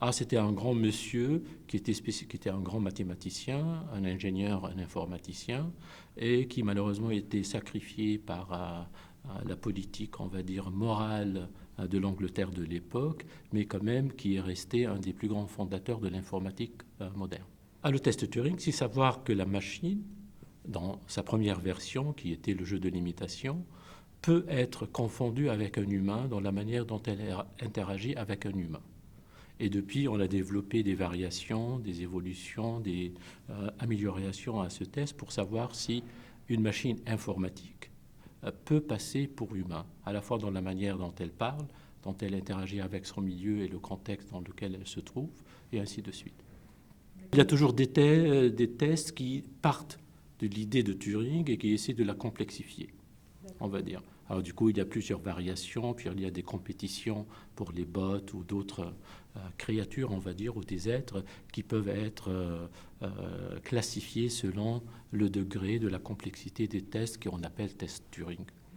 Ah, c'était un grand monsieur qui était un grand mathématicien, un ingénieur, un informaticien, et qui malheureusement a été sacrifié par la politique, on va dire, morale de l'Angleterre de l'époque, mais quand même qui est resté un des plus grands fondateurs de l'informatique moderne. Ah, le test Turing, c'est savoir que la machine, dans sa première version, qui était le jeu de l'imitation, peut être confondue avec un humain dans la manière dont elle interagit avec un humain. Et depuis, on a développé des variations, des évolutions, des améliorations à ce test pour savoir si une machine informatique peut passer pour humain, à la fois dans la manière dont elle parle, dont elle interagit avec son milieu et le contexte dans lequel elle se trouve, et ainsi de suite. Il y a toujours des tests qui partent de l'idée de Turing et qui essaient de la complexifier, on va dire. Alors du coup, il y a plusieurs variations, puis il y a des compétitions pour les bots ou d'autres créatures, on va dire, ou des êtres qui peuvent être classifiés selon le degré de la complexité des tests qu'on appelle test Turing.